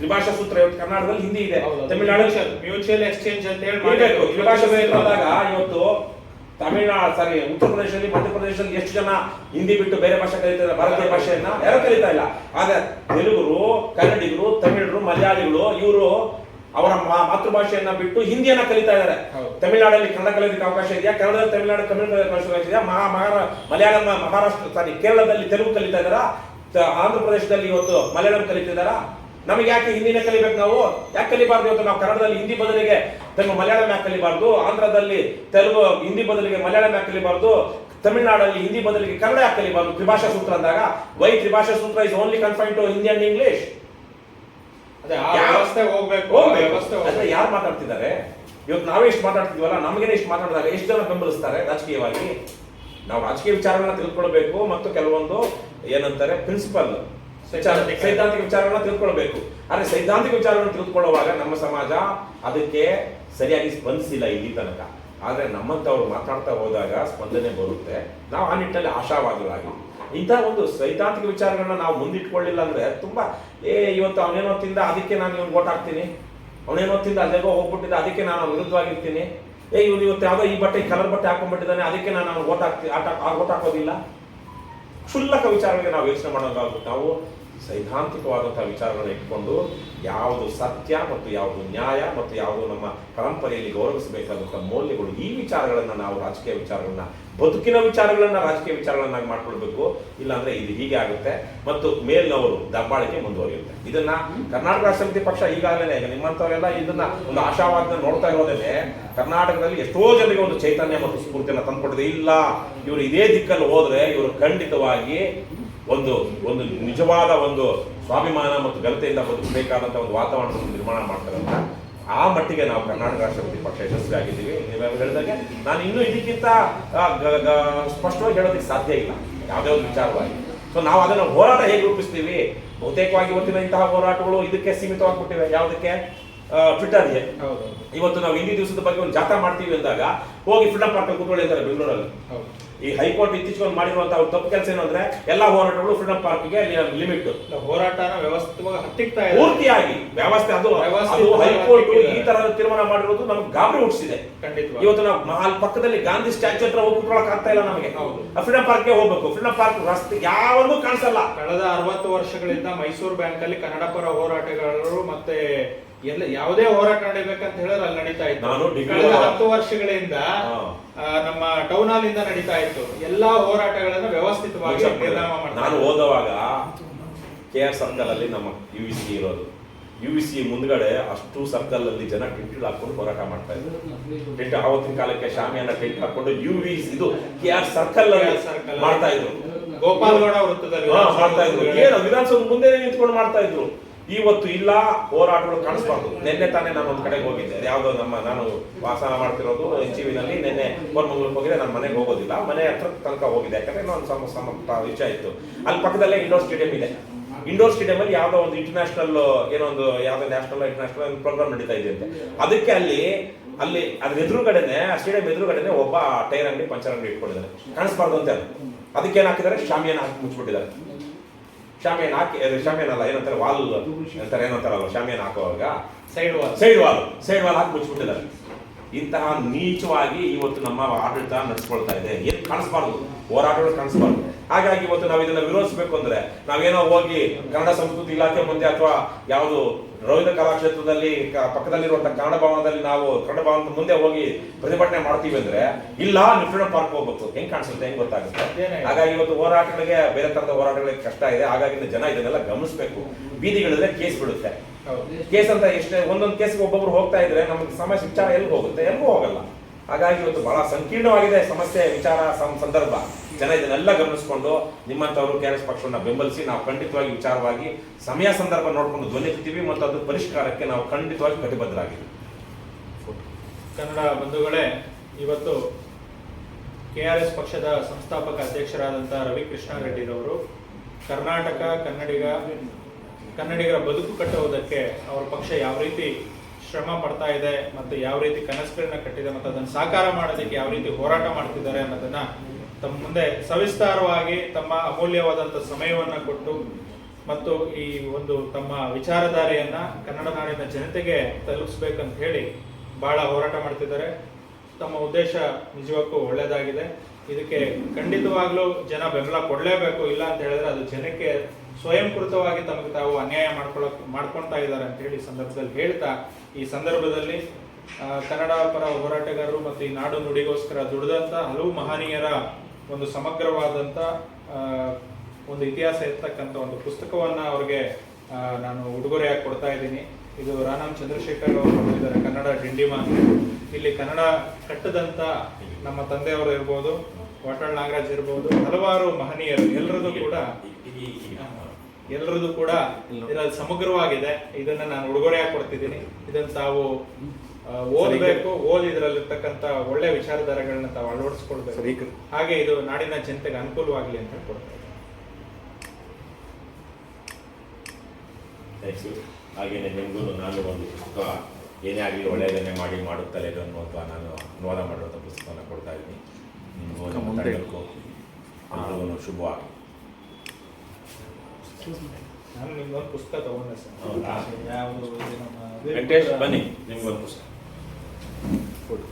ತ್ರಿಭಾಷಾ ಸೂತ್ರ ಇವತ್ತು ಕರ್ನಾಟಕದಲ್ಲಿ ಹಿಂದಿ ಇದೆ, ತಮಿಳುನಾಡು ಮ್ಯೂಚುವಲ್ ಎಕ್ಸ್ಚೇಂಜ್ ಅಂತ ಹೇಳಿ ತ್ರಿಭಾಷಾ ಸೂತ್ರ ಆದಾಗ ಇವತ್ತು ಉತ್ತರ ಪ್ರದೇಶದಲ್ಲಿ ಮಧ್ಯಪ್ರದೇಶದಲ್ಲಿ ಎಷ್ಟು ಜನ ಹಿಂದಿ ಬಿಟ್ಟು ಬೇರೆ ಭಾಷೆ ಕಲಿತಾರೆ? ಭಾರತೀಯ ಭಾಷೆಯನ್ನ ಯಾರು ಕಲಿತಾ ಇಲ್ಲ. ಆದ್ರೆ ತೆಲುಗರು, ಕನ್ನಡಿಗರು, ತಮಿಳರು, ಮಲಯಾಳಿಗಳು ಇವರು ಅವರ ಮಾತೃಭಾಷೆಯನ್ನ ಬಿಟ್ಟು ಹಿಂದಿಯನ್ನ ಕಲಿತಾ ಇದ್ದಾರೆ. ತಮಿಳುನಾಡಲ್ಲಿ ಕನ್ನಡ ಕಲಿಯೋದಕ್ಕೆ ಅವಕಾಶ ಇದೆಯಾ? ಕನ್ನಡದಲ್ಲಿ ತಮಿಳುನಾಡು ತಮಿಳು ಕಲಿಯೋದಕ್ಕೆ ಇದೆಯಾ? ಮಲಯಾಳಂ ಕೇರಳದಲ್ಲಿ ತೆಲುಗು ಕಲಿತಾ ಇದ್ದಾರಾ? ಆಂಧ್ರ ಪ್ರದೇಶದಲ್ಲಿ ಇವತ್ತು ಮಲಯಾಳಂ ಕಲಿತಿದ್ದಾರಾ? ನಮಗೆ ಯಾಕೆ ಹಿಂದಿನೇ ಕಲಿಬೇಕು? ನಾವು ಯಾಕೆ ಕಲಿಬಾರ್ದು? ಇವತ್ತು ನಾವು ಕನ್ನಡದಲ್ಲಿ ಹಿಂದಿ ಬದಲಿಗೆ ಮಲಯಾಳಂ ಯಾಕೆ ಕಲಿಬಾರ್ದು? ಆಂಧ್ರದಲ್ಲಿ ತೆಲುಗು ಹಿಂದಿ ಬದಲಿಗೆ ಮಲಯಾಳಂ ಯಾಕೆ ಕಲಿಬಾರ್ದು? ತಮಿಳುನಾಡಲ್ಲಿ ಹಿಂದಿ ಬದಲಿಗೆ ಕನ್ನಡ ಯಾಕೆ ಕಲಿಬಾರ್ದು? ತ್ರಿಭಾಷಾ ಸೂತ್ರ ಅಂದಾಗ ವೈ ತ್ರಿಭಾಷಾ ಸೂತ್ರ is only confined to Hindi and English. ಯಾರು ಮಾತಾಡ್ತಿದ್ದಾರೆ? ಇವತ್ತು ನಾವೇ ಇಷ್ಟು ಮಾತಾಡ್ತಿದ್ವಲ್ಲ, ನಮಗೇನೆ ಇಷ್ಟು ಮಾತಾಡಿದಾಗ ಎಷ್ಟು ಜನ ಬೆಂಬಲಿಸ್ತಾರೆ ರಾಜಕೀಯವಾಗಿ? ನಾವು ರಾಜಕೀಯ ವಿಚಾರಗಳನ್ನ ತಿಳ್ಕೊಳ್ಬೇಕು ಮತ್ತು ಕೆಲವೊಂದು ಏನಂತಾರೆ ಪ್ರಿನ್ಸಿಪಲ್ ಸೈದ್ಧಾಂತಿಕ ವಿಚಾರಗಳನ್ನ ತಿಳ್ಕೊಳ್ಬೇಕು. ಆದ್ರೆ ಸೈದ್ಧಾಂತಿಕ ವಿಚಾರಗಳನ್ನ ತಿಳ್ಕೊಳ್ಳುವಾಗ ನಮ್ಮ ಸಮಾಜ ಅದಕ್ಕೆ ಸರಿಯಾಗಿ ಸ್ಪಂದಿಸಿಲ್ಲ ಇಲ್ಲಿ ತನಕ. ಆದ್ರೆ ನಮ್ಮಂತವ್ರು ಮಾತಾಡ್ತಾ ಹೋದಾಗ ಸ್ಪಂದನೆ ಬರುತ್ತೆ. ನಾವು ಆ ನಿಟ್ಟಿನಲ್ಲಿ ಆಶಾವಾದಿಗಳಾಗಿ ಇಂಥ ಒಂದು ಸೈದ್ಧಾಂತಿಕ ವಿಚಾರಗಳನ್ನ ನಾವು ಮುಂದಿಟ್ಕೊಳ್ಳಿಲ್ಲ ಅಂದ್ರೆ ತುಂಬಾ ಇವತ್ತು ಅವನೇನೋ ತಿಂದ ಅದಕ್ಕೆ ನಾನು ಇವ್ನು ಓಟ್ ಹಾಕ್ತೀನಿ, ಅವನೇನೋ ತಿಂದ ಅಲ್ಲೆಗೋ ಹೋಗ್ಬಿಟ್ಟಿದ್ದ ಅದಕ್ಕೆ ನಾನು ವಿರುದ್ಧವಾಗಿರ್ತೀನಿ, ಇವ್ನು ಇವತ್ತು ಯಾವುದೋ ಈ ಬಟ್ಟೆ ಕಲರ್ ಬಟ್ಟೆ ಹಾಕೊಂಡ್ಬಿಟ್ಟಿದ್ದಾನೆ ಅದಕ್ಕೆ ನಾನು ಓಟ್ ಹಾಕೋದಿಲ್ಲ. ಕ್ಷುಲ್ಲಕ ವಿಚಾರಗಳಿಗೆ ನಾವು ಯೋಚನೆ ಮಾಡೋದಾಗುತ್ತೆ. ನಾವು ಸೈದ್ಧಾಂತಿಕವಾದಂತಹ ವಿಚಾರಗಳನ್ನ ಇಟ್ಕೊಂಡು ಯಾವುದು ಸತ್ಯ ಮತ್ತು ಯಾವುದು ನ್ಯಾಯ ಮತ್ತು ಯಾವುದು ನಮ್ಮ ಪರಂಪರೆಯಲ್ಲಿ ಗೌರವಿಸಬೇಕಾದಂತಹ ಮೌಲ್ಯಗಳು, ಈ ವಿಚಾರಗಳನ್ನ ನಾವು ರಾಜಕೀಯ ವಿಚಾರಗಳನ್ನ, ಬದುಕಿನ ವಿಚಾರಗಳನ್ನ ರಾಜಕೀಯ ವಿಚಾರಗಳನ್ನಾಗಿ ಮಾಡ್ಕೊಳ್ಬೇಕು. ಇಲ್ಲಾಂದ್ರೆ ಇದು ಹೀಗೆ ಆಗುತ್ತೆ ಮತ್ತು ಮೇಲ್ನವರು ದಬ್ಬಾಳಿಕೆ ಮುಂದುವರಿಯುತ್ತೆ. ಇದನ್ನ ಕರ್ನಾಟಕ ರಾಷ್ಟ್ರ ಸಮಿತಿ ಪಕ್ಷ ಈಗಾಗಲೇ ಈಗ ನಿಮ್ಮಂತವರೆಲ್ಲ ಇದನ್ನ ಒಂದು ಆಶಾವಾದ ನೋಡ್ತಾ ಇರೋದೇನೆ ಕರ್ನಾಟಕದಲ್ಲಿ ಎಷ್ಟೋ ಜನರಿಗೆ ಒಂದು ಚೈತನ್ಯ ಮತ್ತು ಸ್ಫೂರ್ತಿಯನ್ನು ತಂದುಕೊಟ್ಟಿದೆ. ಇಲ್ಲ, ಇವರು ಇದೇ ದಿಕ್ಕಲ್ಲಿ ಹೋದ್ರೆ ಇವರು ಖಂಡಿತವಾಗಿ ಒಂದು ನಿಜವಾದ ಒಂದು ಸ್ವಾಭಿಮಾನ ಮತ್ತು ಘನತೆಯಿಂದ ಬದುಕಬೇಕಾದಂತ ಒಂದು ವಾತಾವರಣವನ್ನು ನಿರ್ಮಾಣ ಮಾಡ್ತಾರೆ ಅಂತ ಆ ಮಟ್ಟಿಗೆ ನಾವು ಕರ್ನಾಟಕ ರಾಷ್ಟ್ರ ಸಮಿತಿ ಪಕ್ಷ ಯಶಸ್ವಿಯಾಗಿದ್ದೀವಿ. ನೀವೆಲ್ಲ ಹೇಳಿದಾಗೆ ನಾನು ಇನ್ನೂ ಇದಕ್ಕಿಂತ ಸ್ಪಷ್ಟವಾಗಿ ಹೇಳೋದಕ್ಕೆ ಸಾಧ್ಯ ಇಲ್ಲ ಯಾವುದೇ ಒಂದು ವಿಚಾರವಾಗಿ. ಸೊ ನಾವು ಅದನ್ನು ಹೋರಾಟ ಹೇಗೆ ರೂಪಿಸ್ತೀವಿ? ಬಹುತೇಕವಾಗಿ ಇವತ್ತಿನ ಇಂತಹ ಹೋರಾಟಗಳು ಇದಕ್ಕೆ ಸೀಮಿತವಾಗಿಬಿಟ್ಟಿವೆ. ಯಾವುದಕ್ಕೆ? ಟ್ವಿಟರ್ಗೆ. ಇವತ್ತು ನಾವು ಹಿಂದಿ ದಿವಸದ ಬಗ್ಗೆ ಒಂದು ಜಾಥಾ ಮಾಡ್ತೀವಿ ಅಂದಾಗ ಹೋಗಿ ಫ್ರೀಡಂ ಪಾರ್ಕ್ ಕೂತ್ಕೊಳ್ಳಿ ಅಂತಾರೆ ಬೆಂಗಳೂರಲ್ಲಿ. ಈ ಹೈಕೋರ್ಟ್ ಇತ್ತೀಚೆಗೆ ಮಾಡಿರುವಂತಹ ತಪ್ಪು ಕೆಲಸ ಏನು ಅಂದ್ರೆ ಎಲ್ಲಾ ಹೋರಾಟಗಳು ಫ್ರೀಡಂ ಪಾರ್ಕ್ಗೆ ಲಿಮಿಟ್. ಹೋರಾಟನ ವ್ಯವಸ್ಥಿತವಾಗಿ ಹತ್ತಿಕ್ತಾ ಇದೆ ಪೂರ್ತಿಯಾಗಿ ವ್ಯವಸ್ಥೆ. ಅದು ಹೈಕೋರ್ಟ್ ಈ ತರಹದ ತೀರ್ಮಾನ ಮಾಡಿರೋದು ನಮ್ಗೆ ಗಾಬರಿ ಹುಟ್ಟಿಸಿದೆ. ಇವತ್ತು ನಾವು ಅಲ್ಲಿ ಪಕ್ಕದಲ್ಲಿ ಗಾಂಧಿ ಸ್ಟ್ಯಾಚ್ಯೂ ಹತ್ರ ಹೋಗಿ ಕೂತ್ಕೊಳ್ಳಕ್ ಆಗ್ತಾ ಇಲ್ಲ ನಮಗೆ. ಫ್ರೀಡಂ ಪಾರ್ಕ್ಗೆ ಹೋಗ್ಬೇಕು. ಫ್ರೀಡಂ ಪಾರ್ಕ್ ರಸ್ತೆ ಯಾವಾಗೂ ಕಾಣಿಸಲ್ಲ. ಕಳೆದ 60 ವರ್ಷಗಳಿಂದ ಮೈಸೂರು ಬ್ಯಾಂಕ್ ಅಲ್ಲಿ ಕನ್ನಡ ಪರ ಹೋರಾಟಗಾರರು ಮತ್ತೆ ಎಲ್ಲ ಯಾವುದೇ ಹೋರಾಟ ನಡೀಬೇಕಂತ ಹೇಳಿದ್ರೆ ಅಲ್ಲಿ ನಡೀತಾ ಇತ್ತು. ಕಳೆದ 10 ವರ್ಷಗಳಿಂದ ನಮ್ಮ ಟೌನ್ ಹಾಲ್ ಇಂದ ನಡೀತಾ ಇತ್ತು. ಎಲ್ಲಾ ಹೋರಾಟಗಳನ್ನು ವ್ಯವಸ್ಥಿತವಾಗಿ ನಿರ್ಣಯ ಮಾಡ್ತಾರೆ. ನಾನು ಓದುವಾಗ KR ಸರ್ಕಲ್ ಅಲ್ಲಿ ನಮ್ಮ UVC ಇರೋದು. UVC ಮುಂದ್ಗಡೆ ಅಷ್ಟು ಸರ್ಕಲ್ ಅಲ್ಲಿ ಜನ ಟೆಂಟ್ ಹಾಕೊಂಡು ಹೋರಾಟ ಮಾಡ್ತಾ ಇದ್ರು. ಟೆಂಟ್ ಆವತ್ತಿನ ಕಾಲಕ್ಕೆ ಶಾಮಿಯಾನ ಟೆಂಟ್ ಹಾಕೊಂಡು UVC ಇದು KR ಸರ್ಕಲ್ ಅಲ್ಲಿ ಮಾಡ್ತಾ ಇದ್ರು. ಗೋಪಾಲಗೌಡ ವೃತ್ತದಲ್ಲಿ ಮಾಡ್ತಾ ಇದ್ರು. ಏನು ವಿಧಾನಸೌಧ ಮುಂದೆ ನಿಂತ್ಕೊಂಡು ಮಾಡ್ತಾ ಇದ್ರು. ಇವತ್ತು ಇಲ್ಲ, ಹೋರಾಟಗಳು ಕಾಣಿಸ್ಬಾರ್ದು. ನಿನ್ನೆ ತಾನೇ ನಾನು ಒಂದ್ ಕಡೆಗೆ ಹೋಗಿದ್ದೆ, ಯಾವ್ದೋ ನಾನು ವಾಸನ ಮಾಡ್ತಿರೋದು NCVನಲ್ಲಿ. ನಿನ್ನೆ ಕೋರಮಂಗಲಕ್ಕೆ ಹೋಗಿದ್ದೆ, ನಾನು ಮನೆಗೆ ಹೋಗೋದಿಲ್ಲ, ಮನೆ ಹತ್ರ ತನಕ ಹೋಗಿದೆ, ಯಾಕಂದ್ರೆ ಇನ್ನೊಂದು ವಿಷಯ ಇತ್ತು. ಅಲ್ಲಿ ಪಕ್ಕದಲ್ಲೇ ಇಂಡೋರ್ ಸ್ಟೇಡಿಯಂ ಇದೆ. ಇಂಡೋರ್ ಸ್ಟೇಡಿಯಂ ಅಲ್ಲಿ ಯಾವ್ದೋ ಒಂದು ಇಂಟರ್ನ್ಯಾಷನಲ್ ಏನೊಂದು ಯಾವ್ದೋ ನ್ಯಾಷನಲ್ ಇಂಟರ್ನ್ಯಾಷನಲ್ ಪ್ರೋಗ್ರಾಮ್ ನಡೀತಾ ಇದೆ ಅಂತೆ. ಅದಕ್ಕೆ ಅಲ್ಲಿ ಅದ್ರ ಎದುರುಗಡೆನೆ, ಸ್ಟೇಡಿಯಂ ಎದುರುಗಡೆನೆ ಒಬ್ಬ ಟೈರ್ ಅಂಗಡಿ, ಪಂಚರ್ ಅಂಗಡಿ ಇಟ್ಕೊಂಡಿದ್ದಾನೆ, ಕಾಣಿಸ್ಬಾರ್ದು ಅಂತ. ಅದಕ್ಕೆ ಏನ್ ಹಾಕಿದ್ದಾರೆ, ಶಾಮಿಯಾನ ಹಾಕಿ ಮುಚ್ಚಿಬಿಟ್ಟಿದ್ದಾರೆ. ಶಾಮಿಯಾನ ಹಾಕಿ, ಶಾಮಿಯಾನ ಅಲ್ಲ, ಏನಂತಾರೆ ವಾಲ್ ಅಂತಾರೆ, ಏನಂತಾರಲ್ಲ ಶಾಮಿಯಾನ ಹಾಕುವಾಗ ಸೈಡ್ ವಾಲ್ ಹಾಕಿ ಮುಚ್ಚಿಬಿಟ್ಟಿದ್ದಾರೆ. ಇಂತಹ ನೀಚವಾಗಿ ಇವತ್ತು ನಮ್ಮ ಆಡಳಿತ ನಡೆಸ್ಕೊಳ್ತಾ ಇದೆ. ಏನ್ ಕಾಣಿಸ್ಬಾರ್ದು, ಹೋರಾಟಗಳು ಕಾಣಿಸ್ಬಾರ್ದು. ಹಾಗಾಗಿ ಇವತ್ತು ನಾವು ಇದನ್ನ ವಿರೋಧಿಸಬೇಕು ಅಂದ್ರೆ ನಾವೇನೋ ಹೋಗಿ ಕನ್ನಡ ಸಂಸ್ಕೃತಿ ಇಲಾಖೆ ಮುಂದೆ ಅಥವಾ ಯಾವುದು ರವೀಂದ್ರ ಕಲಾಕ್ಷೇತ್ರದಲ್ಲಿ ಪಕ್ಕದಲ್ಲಿರುವಂತಹ ಕನ್ನಡ ಭವನದಲ್ಲಿ ನಾವು ಕನ್ನಡ ಭವನದ ಮುಂದೆ ಹೋಗಿ ಪ್ರತಿಭಟನೆ ಮಾಡ್ತೀವಿ ಅಂದ್ರೆ, ಇಲ್ಲ ನೀವು ಫ್ರೀಡಂ ಪಾರ್ಕ್ ಹೋಗ್ಬೇಕು, ಹೆಂಗ್ ಕಾಣಿಸುತ್ತೆ, ಹೆಂಗ್ ಗೊತ್ತಾಗುತ್ತೆ. ಹಾಗಾಗಿ ಇವತ್ತು ಹೋರಾಟಗಳಿಗೆ, ಬೇರೆ ತರದ ಹೋರಾಟಗಳಿಗೆ ಕಷ್ಟ ಇದೆ. ಹಾಗಾಗಿ ಜನ ಇದನ್ನೆಲ್ಲ ಗಮನಿಸಬೇಕು. ಬೀದಿಗಳಿದ್ರೆ ಕೇಸ್ ಬಿಡುತ್ತೆ. ಕೇಸ್ ಅಂತ ಒಂದೊಂದು ಕೇಸ್ಗೆ ಒಬ್ಬೊಬ್ರು ಹೋಗ್ತಾ ಇದ್ರೆ ನಮಗೆ ಸಮಸ್ಯೆ ವಿಚಾರ ಎಲ್ಲಿ ಹೋಗುತ್ತೆ, ಎಲ್ಲೂ ಹೋಗಲ್ಲ. ಹಾಗಾಗಿ ಇವತ್ತು ಬಹಳ ಸಂಕೀರ್ಣವಾಗಿದೆ ಸಮಸ್ಯೆ, ವಿಚಾರ, ಸಂದರ್ಭ. ಜನ ಇದನ್ನೆಲ್ಲ ಗಮನಿಸಿಕೊಂಡು ನಿಮ್ಮಂತವರು KRS ಪಕ್ಷವನ್ನ ಬೆಂಬಲಿಸಿ ನಾವು ಖಂಡಿತವಾಗಿ ವಿಚಾರವಾಗಿ ಸಮಯ ಸಂದರ್ಭ ನೋಡ್ಕೊಂಡು ಧ್ವನಿ ಎತ್ತೀವಿ ಮತ್ತು ಅದು ಪರಿಷ್ಕಾರಕ್ಕೆ ನಾವು ಖಂಡಿತವಾಗಿ ಕಟಿಬದ್ಧರಾಗಿದ್ದೀವಿ. ಕನ್ನಡ ಬಂಧುಗಳೇ, ಇವತ್ತು KRS ಪಕ್ಷದ ಸಂಸ್ಥಾಪಕ ಅಧ್ಯಕ್ಷರಾದಂತಹ ರವಿಕೃಷ್ಣ ರೆಡ್ಡಿರವರು ಕರ್ನಾಟಕ ಕನ್ನಡಿಗರ ಬದುಕು ಕಟ್ಟುವುದಕ್ಕೆ ಅವರ ಪಕ್ಷ ಯಾವ ರೀತಿ ಶ್ರಮ ಪಡ್ತಾ ಇದೆ ಮತ್ತು ಯಾವ ರೀತಿ ಕನಸುಗಳನ್ನ ಕಟ್ಟಿದೆ ಮತ್ತು ಅದನ್ನು ಸಾಕಾರ ಮಾಡೋದಕ್ಕೆ ಯಾವ ರೀತಿ ಹೋರಾಟ ಮಾಡ್ತಿದ್ದಾರೆ ಅನ್ನೋದನ್ನ ತಮ್ಮ ಮುಂದೆ ಸವಿಸ್ತಾರವಾಗಿ ತಮ್ಮ ಅಮೂಲ್ಯವಾದಂಥ ಸಮಯವನ್ನ ಕೊಟ್ಟು ಮತ್ತು ಈ ಒಂದು ತಮ್ಮ ವಿಚಾರಧಾರೆಯನ್ನ ಕನ್ನಡ ನಾಡಿನ ಜನತೆಗೆ ತಲುಪಿಸ್ಬೇಕಂತ ಹೇಳಿ ಬಹಳ ಹೋರಾಟ ಮಾಡ್ತಿದ್ದಾರೆ. ತಮ್ಮ ಉದ್ದೇಶ ನಿಜಕ್ಕೂ ಒಳ್ಳೆಯದಾಗಿದೆ. ಇದಕ್ಕೆ ಖಂಡಿತವಾಗ್ಲೂ ಜನ ಬೆಂಬಲ ಕೊಡಲೇಬೇಕು. ಇಲ್ಲ ಅಂತ ಹೇಳಿದ್ರೆ ಅದು ಜನಕ್ಕೆ ಸ್ವಯಂಕೃತವಾಗಿ ತಮಗೆ ತಾವು ಅನ್ಯಾಯ ಮಾಡ್ಕೊಳ್ತಾ ಇದ್ದಾರೆ ಅಂತ ಹೇಳಿ ಸಂದರ್ಭದಲ್ಲಿ ಹೇಳ್ತಾ, ಈ ಸಂದರ್ಭದಲ್ಲಿ ಕನ್ನಡ ಪರ ಹೋರಾಟಗಾರರು ಮತ್ತು ಈ ನಾಡು ನುಡಿಗೋಸ್ಕರ ದುಡಿದಂತ ಹಲವು ಮಹನೀಯರ ಒಂದು ಸಮಗ್ರವಾದಂತ ಒಂದು ಇತಿಹಾಸ ಇರ್ತಕ್ಕಂಥ ಒಂದು ಪುಸ್ತಕವನ್ನ ಅವ್ರಿಗೆ ನಾನು ಉಡುಗೊರೆಯಾಗಿ ಕೊಡ್ತಾ ಇದ್ದೀನಿ. ಇದು ರಾನಂ ಚಂದ್ರಶೇಖರ್ ಅವರು ಬರೆದಿದ್ದಾರೆ, ಕನ್ನಡ ಡಿಂಡಿಮ. ಇಲ್ಲಿ ಕನ್ನಡ ಕಟ್ಟದಂತ ನಮ್ಮ ತಂದೆಯವರು ಇರ್ಬೋದು, ವಾಟಾಳ್ ನಾಗರಾಜ್ ಇರ್ಬೋದು, ಹಲವಾರು ಮಹನೀಯರು ಎಲ್ಲರದು ಕೂಡ ಇದರಲ್ಲಿ ಸಮಗ್ರವಾಗಿದೆ. ಇದನ್ನ ನಾನು ಉಡುಗೊರೆಯಾಗಿ ಕೊಡ್ತಿದ್ದೀನಿ. ಇದನ್ನು ತಾವು ಓದಬೇಕು, ಓದಿ ಇದರಲ್ಲಿರ್ತಕ್ಕಂಥ ಒಳ್ಳೆ ವಿಚಾರಧಾರೆಗಳನ್ನ ತಾವು ಅಳವಡಿಸ್ಕೊಳ್ಬೇಕು. ಹಾಗೆ ಇದು ನಾಡಿನ ಜನತೆಗೆ ಅನುಕೂಲವಾಗಲಿ ಅಂತ ಕೊಡ್ತಾ ಇದ್ದೀನಿ. ಹಾಗೇನೆ ನಿಮಗೂ ನಾನು ಒಂದು ಪುಸ್ತಕ ಏನೇ ಆಗಲಿ ಒಳ್ಳೆಯದನ್ನೇ ಮಾಡುತ್ತಲೇ ಅನ್ನುವಂಥ ನಾನು ಅನುವಾದ ಮಾಡಿರುವಂಥ ಪುಸ್ತಕವನ್ನು ಕೊಡ್ತಾ ಇದ್ದೀನಿ. ನಿಮಗೂ ಶುಭವಾಗಿ. ನಾನು ನಿಮ್ಗೊಂದು ಪುಸ್ತಕ ತಗೊಂಡೆ ಸರ್. ಯಾವುದು ವೆಂಕಟೇಶ್ ಬನ್ನಿ, ನಿಮ್ಗೊಂದು ಪುಸ್ತಕ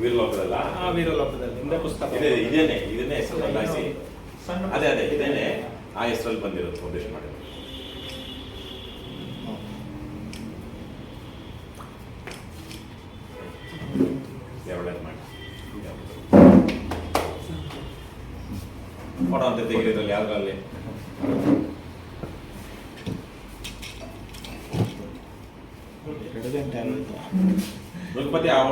ವೀರಲೋಕದಲ್ಲ, ವೀರಲೋಕದಲ್ಲಿ ಹಿಂದೆ ಪುಸ್ತಕ ಇದನ್ನೇ ಹೆಸರು ಬದಲಾಯಿಸಿ, ಅದೇ ಇದೇನೆ ಆ ಹೆಸರಲ್ಲಿ ಬಂದಿರೋದು, ಪಬ್ಲಿಷ್ ಮಾಡಿರೋದು. ಒಳ್ಳೇದು ಮಾಡಿ ಫೋಟೋ ಅಂತ ತೆಗೆಯೋದ್ರಲ್ಲಿ ಯಾವ್ದ್ರಲ್ಲಿ ಗಣಪತಿ